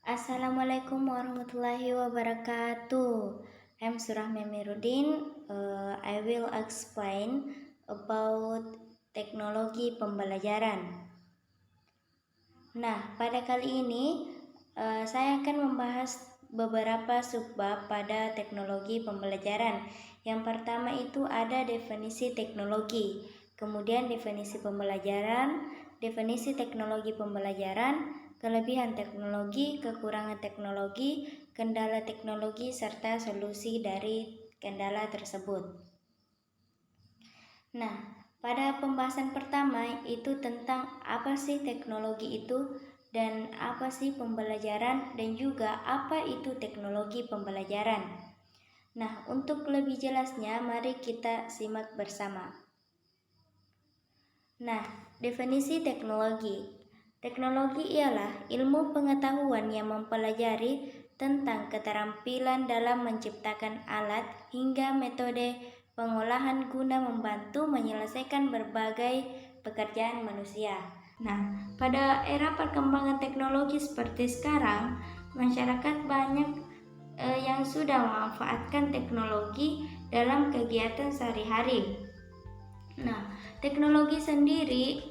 Assalamualaikum warahmatullahi wabarakatuh. I'm Surah Memirudin. I will explain about teknologi pembelajaran. Nah, pada kali ini saya akan membahas beberapa subbab pada teknologi pembelajaran. Yang pertama itu ada definisi teknologi, kemudian definisi pembelajaran, definisi teknologi pembelajaran, kelebihan teknologi, kekurangan teknologi, kendala teknologi, serta solusi dari kendala tersebut. Nah, pada pembahasan pertama itu tentang apa sih teknologi itu dan apa sih pembelajaran dan juga apa itu teknologi pembelajaran. Nah, untuk lebih jelasnya mari kita simak bersama. Nah, definisi teknologi. Teknologi ialah ilmu pengetahuan yang mempelajari tentang keterampilan dalam menciptakan alat hingga metode pengolahan guna membantu menyelesaikan berbagai pekerjaan manusia. Nah, pada era perkembangan teknologi seperti sekarang, masyarakat banyak yang sudah memanfaatkan teknologi dalam kegiatan sehari-hari. Nah, teknologi sendiri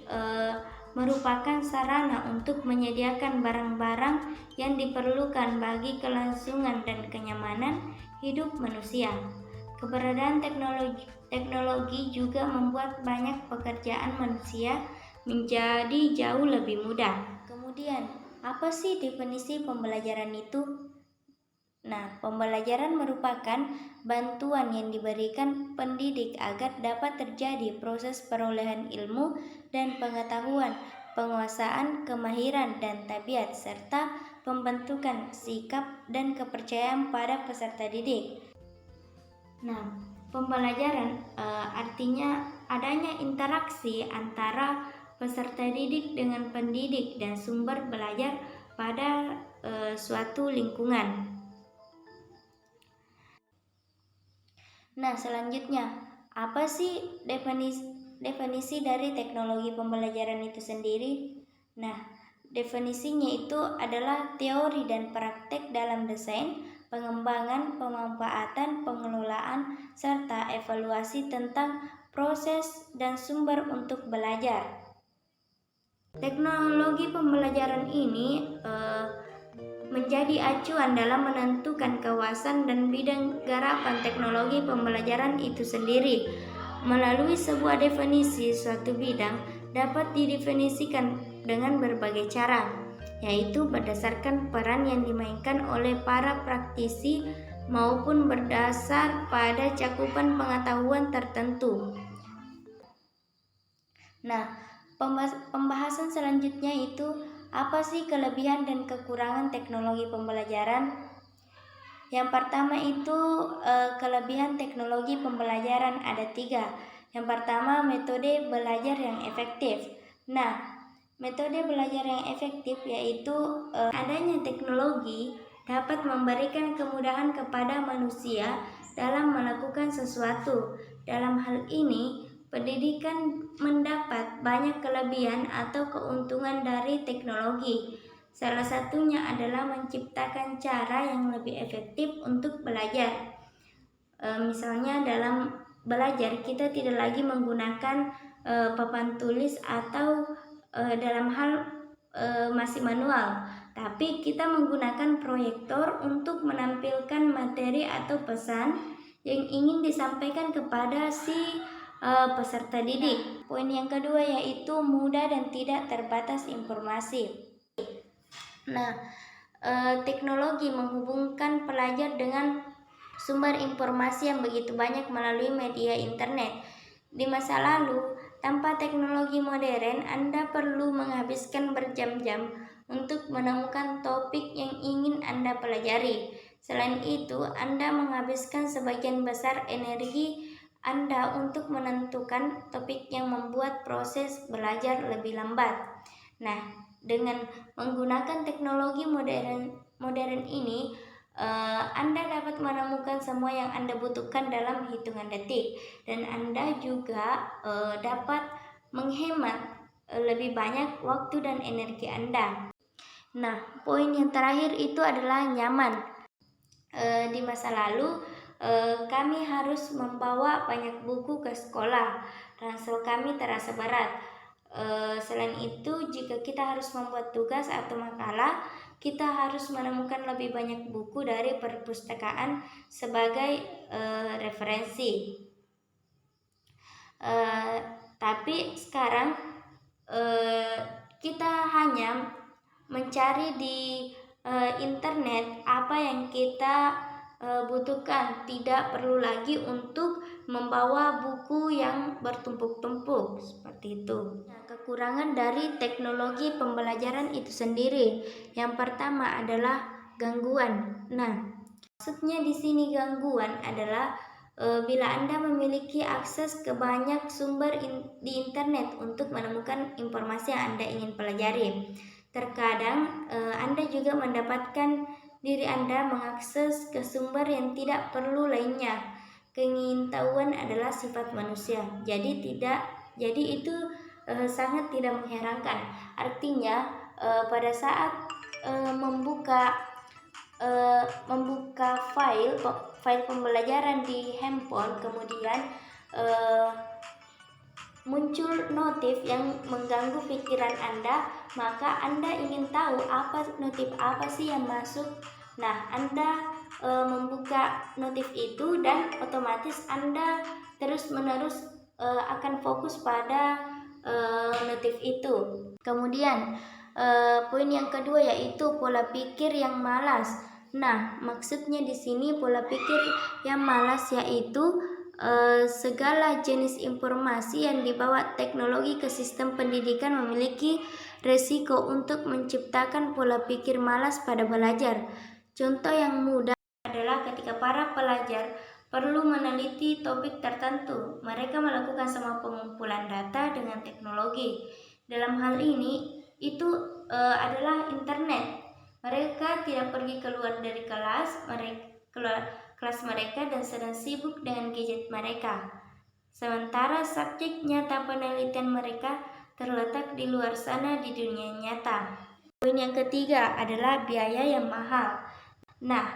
merupakan sarana untuk menyediakan barang-barang yang diperlukan bagi kelangsungan dan kenyamanan hidup manusia. Keberadaan teknologi juga membuat banyak pekerjaan manusia menjadi jauh lebih mudah. Kemudian, apa sih definisi pembelajaran itu? Nah, pembelajaran merupakan bantuan yang diberikan pendidik agar dapat terjadi proses perolehan ilmu dan pengetahuan, penguasaan kemahiran dan tabiat, serta pembentukan sikap dan kepercayaan pada peserta didik. Nah, pembelajaran artinya adanya interaksi antara peserta didik dengan pendidik dan sumber belajar pada suatu lingkungan. Nah, selanjutnya, apa sih definisi dari teknologi pembelajaran itu sendiri? Nah, definisinya itu adalah teori dan praktek dalam desain, pengembangan, pemanfaatan, pengelolaan, serta evaluasi tentang proses dan sumber untuk belajar. Teknologi pembelajaran ini menjadi acuan dalam menentukan kawasan dan bidang garapan teknologi pembelajaran itu sendiri. Melalui sebuah definisi, suatu bidang dapat didefinisikan dengan berbagai cara, yaitu berdasarkan peran yang dimainkan oleh para praktisi maupun berdasar pada cakupan pengetahuan tertentu. Nah, pembahasan selanjutnya itu apa sih kelebihan dan kekurangan teknologi pembelajaran? Yang pertama itu kelebihan teknologi pembelajaran ada 3. Yang pertama, metode belajar yang efektif. Nah, metode belajar yang efektif yaitu adanya teknologi dapat memberikan kemudahan kepada manusia dalam melakukan sesuatu. Dalam hal ini, pendidikan mendapat banyak kelebihan atau keuntungan dari teknologi. Salah satunya adalah menciptakan cara yang lebih efektif untuk belajar. Misalnya dalam belajar kita tidak lagi menggunakan papan tulis atau dalam hal masih manual, tapi kita menggunakan proyektor untuk menampilkan materi atau pesan yang ingin disampaikan kepada si peserta didik. Poin yang kedua yaitu mudah dan tidak terbatas informasi. Nah, teknologi menghubungkan pelajar dengan sumber informasi yang begitu banyak melalui media internet. Di masa lalu, tanpa teknologi modern, Anda perlu menghabiskan berjam-jam untuk menemukan topik yang ingin Anda pelajari. Selain itu, Anda menghabiskan sebagian besar energi Anda untuk menentukan topik yang membuat proses belajar lebih lambat. Nah, dengan menggunakan teknologi modern ini, Anda dapat menemukan semua yang Anda butuhkan dalam hitungan detik, dan Anda juga dapat menghemat lebih banyak waktu dan energi Anda. Nah, poin yang terakhir itu adalah nyaman. Di masa lalu kami harus membawa banyak buku ke sekolah. Ransel kami terasa berat. Selain itu, jika kita harus membuat tugas atau makalah, kita harus menemukan lebih banyak buku dari perpustakaan sebagai referensi. Tapi sekarang kita hanya mencari di internet apa yang kita butuhkan, tidak perlu lagi untuk membawa buku yang bertumpuk-tumpuk seperti itu. Nah, kekurangan dari teknologi pembelajaran itu sendiri, yang pertama adalah gangguan. Nah, maksudnya di sini gangguan adalah bila Anda memiliki akses ke banyak sumber di internet untuk menemukan informasi yang Anda ingin pelajari. Terkadang Anda juga mendapatkan diri Anda mengakses ke sumber yang tidak perlu lainnya. Keingintahuan adalah sifat manusia. Jadi itu sangat tidak mengherankan. Artinya pada saat membuka file pembelajaran di handphone, kemudian muncul notif yang mengganggu pikiran Anda, maka Anda ingin tahu notif apa sih yang masuk. Nah, Anda membuka notif itu dan otomatis Anda terus-menerus akan fokus pada notif itu. Kemudian poin yang kedua yaitu pola pikir yang malas. Nah, maksudnya di sini pola pikir yang malas yaitu segala jenis informasi yang dibawa teknologi ke sistem pendidikan memiliki resiko untuk menciptakan pola pikir malas pada belajar. Contoh yang mudah adalah ketika para pelajar perlu meneliti topik tertentu, mereka melakukan semua pengumpulan data dengan teknologi. Dalam hal ini, itu adalah internet. Mereka tidak pergi keluar dari kelas, mereka dan sedang sibuk dengan gadget mereka. Sementara subjek nyata penelitian mereka terletak di luar sana di dunia nyata. Poin yang ketiga adalah biaya yang mahal. Nah,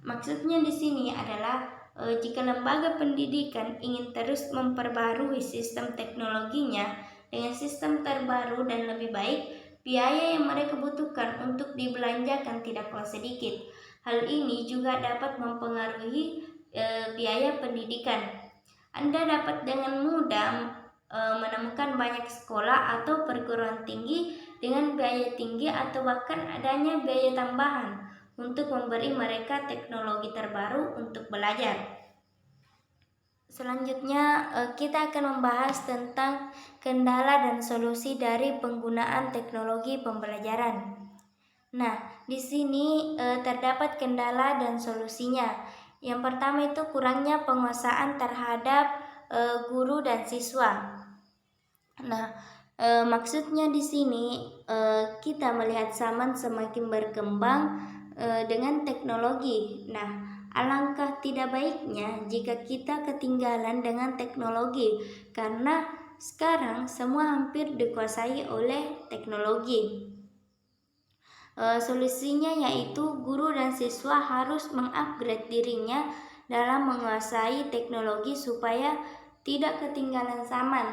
maksudnya di sini adalah jika lembaga pendidikan ingin terus memperbarui sistem teknologinya dengan sistem terbaru dan lebih baik, biaya yang mereka butuhkan untuk dibelanjakan tidaklah sedikit. Hal ini juga dapat mempengaruhi biaya pendidikan. Anda dapat dengan mudah menemukan banyak sekolah atau perguruan tinggi dengan biaya tinggi atau bahkan adanya biaya tambahan untuk memberi mereka teknologi terbaru untuk belajar. Selanjutnya kita akan membahas tentang kendala dan solusi dari penggunaan teknologi pembelajaran. Nah, di sini terdapat kendala dan solusinya. Yang pertama itu kurangnya penguasaan terhadap guru dan siswa. Nah, maksudnya di sini kita melihat zaman semakin berkembang dengan teknologi. Nah, alangkah tidak baiknya jika kita ketinggalan dengan teknologi, karena sekarang semua hampir dikuasai oleh teknologi. Solusinya yaitu guru dan siswa harus mengupgrade dirinya dalam menguasai teknologi supaya tidak ketinggalan zaman.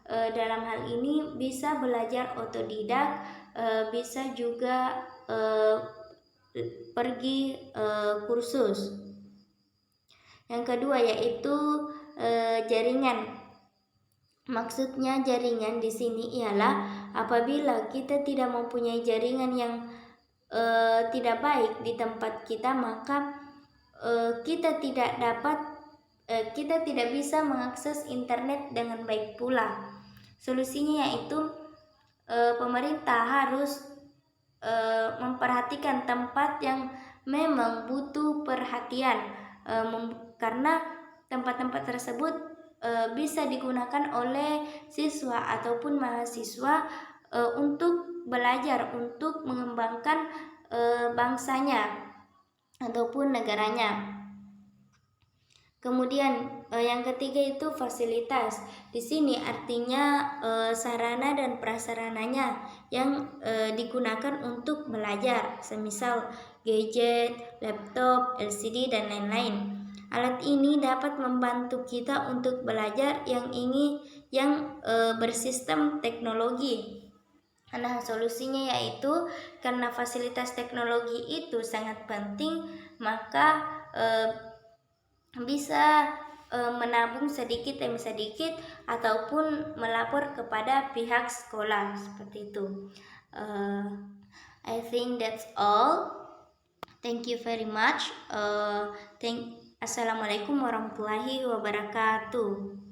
Dalam hal ini bisa belajar otodidak, bisa juga pergi kursus. Yang kedua yaitu jaringan. Maksudnya jaringan di sini ialah apabila kita tidak mempunyai jaringan yang tidak baik di tempat kita, maka kita tidak bisa mengakses internet dengan baik pula. Solusinya yaitu pemerintah harus memperhatikan tempat yang memang butuh perhatian, karena tempat-tempat tersebut bisa digunakan oleh siswa ataupun mahasiswa untuk belajar, untuk mengembangkan bangsanya ataupun negaranya. Kemudian yang ketiga itu fasilitas. Di sini artinya sarana dan prasarananya yang digunakan untuk belajar, semisal gadget, laptop, LCD dan lain-lain. Alat ini dapat membantu kita untuk belajar yang bersistem teknologi. Nah, solusinya yaitu karena fasilitas teknologi itu sangat penting, maka bisa menabung sedikit demi sedikit ataupun melapor kepada pihak sekolah seperti itu. I think that's all. Thank you very much. Assalamualaikum warahmatullahi wabarakatuh.